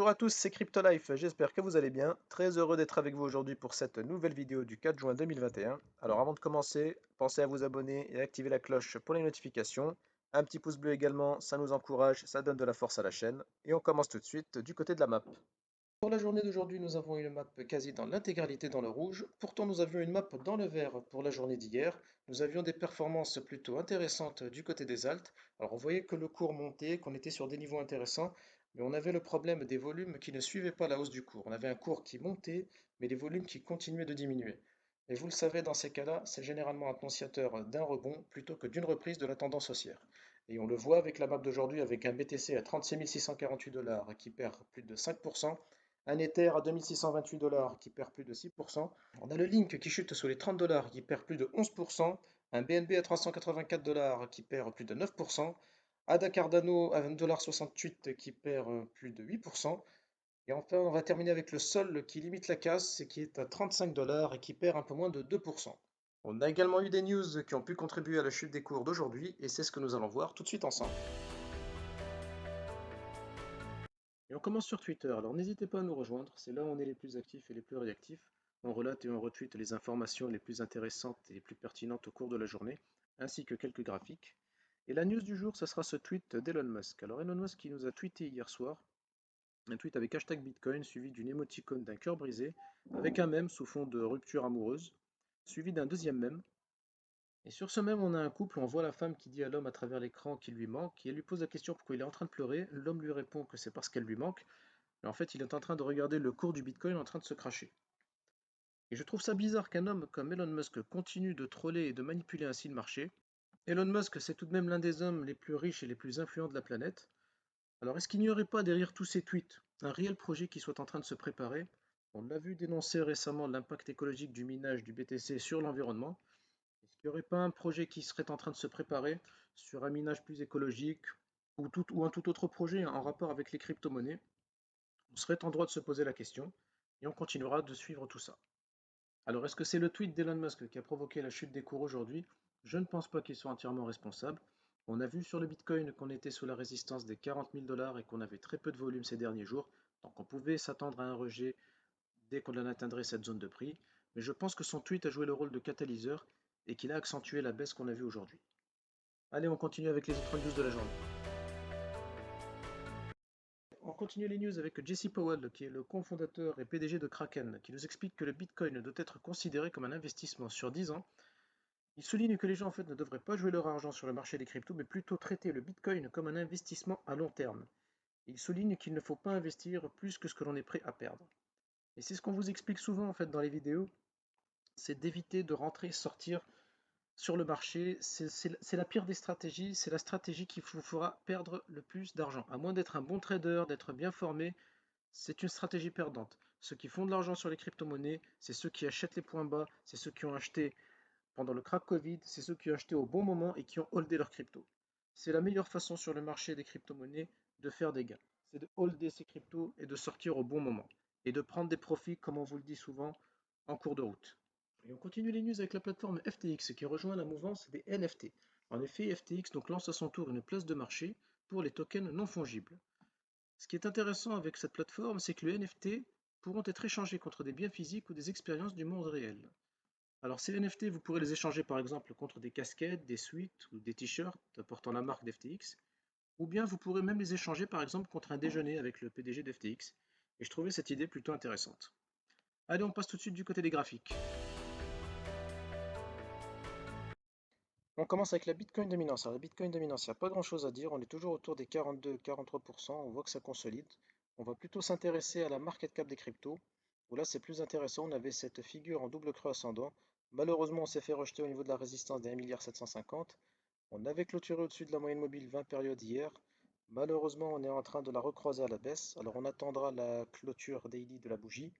Bonjour à tous, c'est CryptoLife, j'espère que vous allez bien. Très heureux d'être avec vous aujourd'hui pour cette nouvelle vidéo du 4 juin 2021. Alors avant de commencer, pensez à vous abonner et activer la cloche pour les notifications. Un petit pouce bleu également, ça nous encourage, ça donne de la force à la chaîne. Et on commence tout de suite du côté de la map. Pour la journée d'aujourd'hui, nous avons une map quasi dans l'intégralité dans le rouge. Pourtant, nous avions une map dans le vert pour la journée d'hier. Nous avions des performances plutôt intéressantes du côté des alts. Alors, on voyait que le cours montait, qu'on était sur des niveaux intéressants, mais on avait le problème des volumes qui ne suivaient pas la hausse du cours. On avait un cours qui montait, mais des volumes qui continuaient de diminuer. Et vous le savez, dans ces cas-là, c'est généralement annonciateur d'un rebond plutôt que d'une reprise de la tendance haussière. Et on le voit avec la map d'aujourd'hui, avec un BTC à 36 648 dollars qui perd plus de 5%. Un Ether à 2628 dollars qui perd plus de 6%. On a le Link qui chute sous les 30 dollars qui perd plus de 11%. Un BNB à 384 dollars qui perd plus de 9%. ADA Cardano à 1,68 $ qui perd plus de 8%. Et enfin, on va terminer avec le Sol qui limite la casse et qui est à 35 dollars et qui perd un peu moins de 2%. On a également eu des news qui ont pu contribuer à la chute des cours d'aujourd'hui et c'est ce que nous allons voir tout de suite ensemble. Et on commence sur Twitter, alors n'hésitez pas à nous rejoindre, c'est là où on est les plus actifs et les plus réactifs. On relate et on retweet les informations les plus intéressantes et les plus pertinentes au cours de la journée, ainsi que quelques graphiques. Et la news du jour, ce sera ce tweet d'Elon Musk. Alors Elon Musk qui nous a tweeté hier soir, un tweet avec hashtag Bitcoin suivi d'une émoticône d'un cœur brisé, avec un mème sous fond de rupture amoureuse, suivi d'un deuxième mème. Et sur ce mème, on a un couple où on voit la femme qui dit à l'homme à travers l'écran qu'il lui manque, et elle lui pose la question pourquoi il est en train de pleurer. L'homme lui répond que c'est parce qu'elle lui manque. Et en fait, il est en train de regarder le cours du Bitcoin en train de se cracher. Et je trouve ça bizarre qu'un homme comme Elon Musk continue de troller et de manipuler ainsi le marché. Elon Musk, c'est tout de même l'un des hommes les plus riches et les plus influents de la planète. Alors est-ce qu'il n'y aurait pas derrière tous ces tweets un réel projet qui soit en train de se préparer? On l'a vu dénoncer récemment l'impact écologique du minage du BTC sur l'environnement. Est-ce qu'il n'y aurait pas un projet qui serait en train de se préparer sur un minage plus écologique ou un tout autre projet en rapport avec les crypto-monnaies? On serait en droit de se poser la question, et on continuera de suivre tout ça. Alors est-ce que c'est le tweet d'Elon Musk qui a provoqué la chute des cours aujourd'hui? Je ne pense pas qu'il soit entièrement responsable. On a vu sur le Bitcoin qu'on était sous la résistance des 40 000 dollars et qu'on avait très peu de volume ces derniers jours, donc on pouvait s'attendre à un rejet dès qu'on en atteindrait cette zone de prix, mais je pense que son tweet a joué le rôle de catalyseur et qu'il a accentué la baisse qu'on a vue aujourd'hui. Allez, on continue avec les autres news de la journée. On continue les news avec Jesse Powell, qui est le cofondateur et PDG de Kraken, qui nous explique que le Bitcoin doit être considéré comme un investissement sur 10 ans. Il souligne que les gens en fait ne devraient pas jouer leur argent sur le marché des cryptos, mais plutôt traiter le Bitcoin comme un investissement à long terme. Il souligne qu'il ne faut pas investir plus que ce que l'on est prêt à perdre. Et c'est ce qu'on vous explique souvent en fait dans les vidéos, c'est d'éviter de rentrer, sortir sur le marché. C'est la pire des stratégies, c'est la stratégie qui vous fera perdre le plus d'argent. À moins d'être un bon trader, d'être bien formé, c'est une stratégie perdante. Ceux qui font de l'argent sur les crypto-monnaies, c'est ceux qui achètent les points bas, c'est ceux qui ont acheté pendant le crack Covid, c'est ceux qui ont acheté au bon moment et qui ont holdé leurs cryptos. C'est la meilleure façon sur le marché des crypto-monnaies de faire des gains. C'est de holder ses cryptos et de sortir au bon moment. Et de prendre des profits, comme on vous le dit souvent, en cours de route. Et on continue les news avec la plateforme FTX qui rejoint la mouvance des NFT. En effet, FTX donc lance à son tour une place de marché pour les tokens non fongibles. Ce qui est intéressant avec cette plateforme, c'est que les NFT pourront être échangés contre des biens physiques ou des expériences du monde réel. Alors ces NFT, vous pourrez les échanger par exemple contre des casquettes, des suites ou des t-shirts portant la marque d'FTX, ou bien vous pourrez même les échanger par exemple contre un déjeuner avec le PDG d'FTX. Et je trouvais cette idée plutôt intéressante. Allez, on passe tout de suite du côté des graphiques. On commence avec la Bitcoin dominance. Alors la Bitcoin dominance, il n'y a pas grand-chose à dire. On est toujours autour des 42-43%. On voit que ça consolide. On va plutôt s'intéresser à la market cap des cryptos, où là c'est plus intéressant. On avait cette figure en double creux ascendant. Malheureusement, on s'est fait rejeter au niveau de la résistance des 1,750 milliard. On avait clôturé au-dessus de la moyenne mobile 20 périodes hier. Malheureusement, on est en train de la recroiser à la baisse. Alors on attendra la clôture daily de la bougie.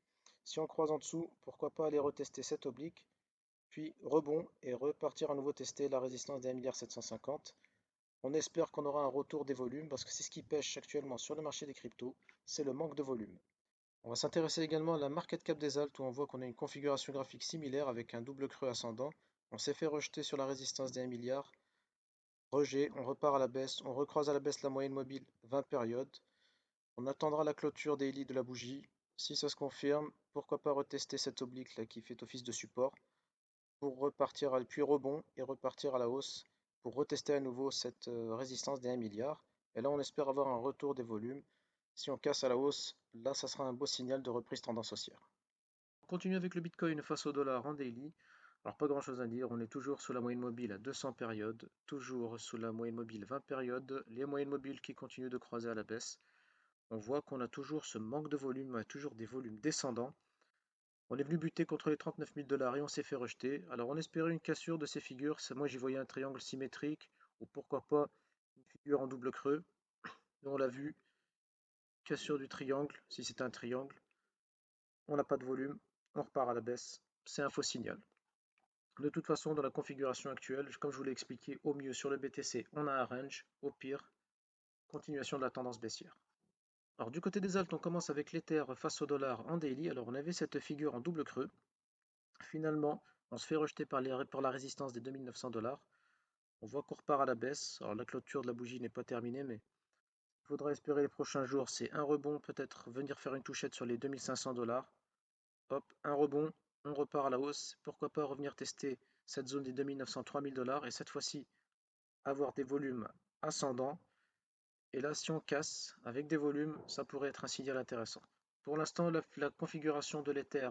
Si on croise en dessous, pourquoi pas aller retester cette oblique, puis rebond et repartir à nouveau tester la résistance des 1,750 milliard. On espère qu'on aura un retour des volumes parce que c'est ce qui pêche actuellement sur le marché des cryptos, c'est le manque de volume. On va s'intéresser également à la market cap des alts où on voit qu'on a une configuration graphique similaire avec un double creux ascendant. On s'est fait rejeter sur la résistance des 1 milliard. Rejet, on repart à la baisse, on recroise à la baisse la moyenne mobile 20 périodes. On attendra la clôture daily de la bougie. Si ça se confirme, pourquoi pas retester cet oblique là qui fait office de support pour repartir, puis rebond et repartir à la hausse pour retester à nouveau cette résistance des 1 milliard. Et là, on espère avoir un retour des volumes. Si on casse à la hausse, là, ça sera un beau signal de reprise tendance haussière. On continue avec le Bitcoin face au dollar en daily. Alors, pas grand-chose à dire. On est toujours sous la moyenne mobile à 200 périodes, toujours sous la moyenne mobile 20 périodes, les moyennes mobiles qui continuent de croiser à la baisse. On voit qu'on a toujours ce manque de volume, on a toujours des volumes descendants. On est venu buter contre les 39 000 $ et on s'est fait rejeter. Alors on espérait une cassure de ces figures. Moi j'y voyais un triangle symétrique ou pourquoi pas une figure en double creux. Et on l'a vu, cassure du triangle, si c'est un triangle. On n'a pas de volume, on repart à la baisse. C'est un faux signal. De toute façon, dans la configuration actuelle, comme je vous l'ai expliqué, au mieux sur le BTC, on a un range. Au pire, continuation de la tendance baissière. Alors du côté des altes, on commence avec l'Ether face au dollar en daily. Alors on avait cette figure en double creux. Finalement, on se fait rejeter par la résistance des 2900 $. On voit qu'on repart à la baisse. Alors la clôture de la bougie n'est pas terminée, mais il faudra espérer les prochains jours. C'est un rebond, peut-être venir faire une touchette sur les 2500 $. Hop, un rebond, on repart à la hausse. Pourquoi pas revenir tester cette zone des 2900-3000 $ et cette fois-ci avoir des volumes ascendants. Et là, si on casse avec des volumes, ça pourrait être un signal intéressant. Pour l'instant, la configuration de l'Ether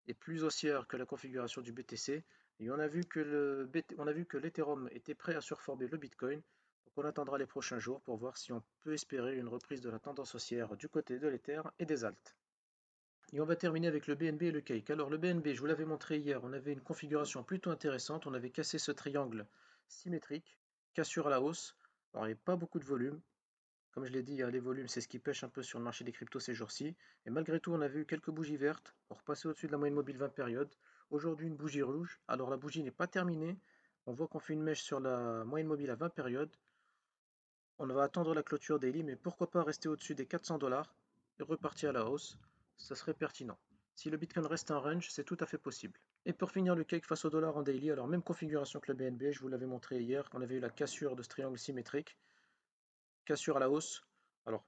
est plus haussière que la configuration du BTC. Et on a vu que l'Ethereum était prêt à surformer le Bitcoin. Donc on attendra les prochains jours pour voir si on peut espérer une reprise de la tendance haussière du côté de l'Ether et des altes. Et on va terminer avec le BNB et le Cake. Alors le BNB, je vous l'avais montré hier, on avait une configuration plutôt intéressante. On avait cassé ce triangle symétrique, cassure à la hausse. Alors il n'y a pas beaucoup de volume. Comme je l'ai dit, les volumes, c'est ce qui pêche un peu sur le marché des cryptos ces jours-ci. Et malgré tout, on a vu quelques bougies vertes pour repasser au-dessus de la moyenne mobile 20 périodes. Aujourd'hui, une bougie rouge. Alors la bougie n'est pas terminée. On voit qu'on fait une mèche sur la moyenne mobile à 20 périodes. On va attendre la clôture daily, mais pourquoi pas rester au-dessus des 400 $ et repartir à la hausse. Ça serait pertinent. Si le Bitcoin reste en range, c'est tout à fait possible. Et pour finir le cake face au dollar en daily, alors même configuration que le BNB, je vous l'avais montré hier, on avait eu la cassure de ce triangle symétrique. Cassure à la hausse. Alors,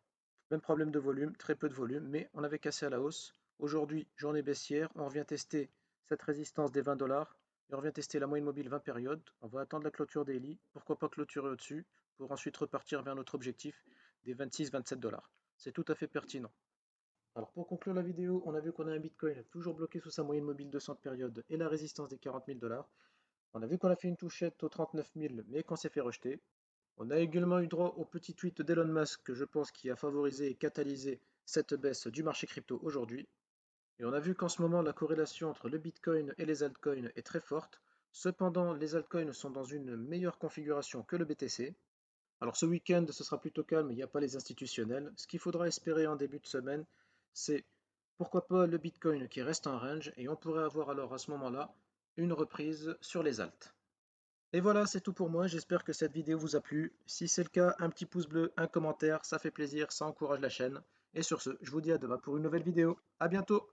même problème de volume, très peu de volume, mais on avait cassé à la hausse. Aujourd'hui, journée baissière, on revient tester cette résistance des 20 $ et on revient tester la moyenne mobile 20 périodes. On va attendre la clôture daily, pourquoi pas clôturer au-dessus pour ensuite repartir vers notre objectif des 26-27 $. C'est tout à fait pertinent. Alors pour conclure la vidéo, on a vu qu'on a un Bitcoin toujours bloqué sous sa moyenne mobile 200 périodes et la résistance des 40 000 $. On a vu qu'on a fait une touchette aux 39 000 mais qu'on s'est fait rejeter. On a également eu droit au petit tweet d'Elon Musk que je pense qui a favorisé et catalysé cette baisse du marché crypto aujourd'hui. Et on a vu qu'en ce moment la corrélation entre le Bitcoin et les altcoins est très forte. Cependant, les altcoins sont dans une meilleure configuration que le BTC. Alors ce week-end, ce sera plutôt calme, il n'y a pas les institutionnels. Ce qu'il faudra espérer en début de semaine, c'est pourquoi pas le Bitcoin qui reste en range et on pourrait avoir alors à ce moment-là une reprise sur les alts. Et voilà, c'est tout pour moi. J'espère que cette vidéo vous a plu. Si c'est le cas, un petit pouce bleu, un commentaire, ça fait plaisir, ça encourage la chaîne. Et sur ce, je vous dis à demain pour une nouvelle vidéo. À bientôt!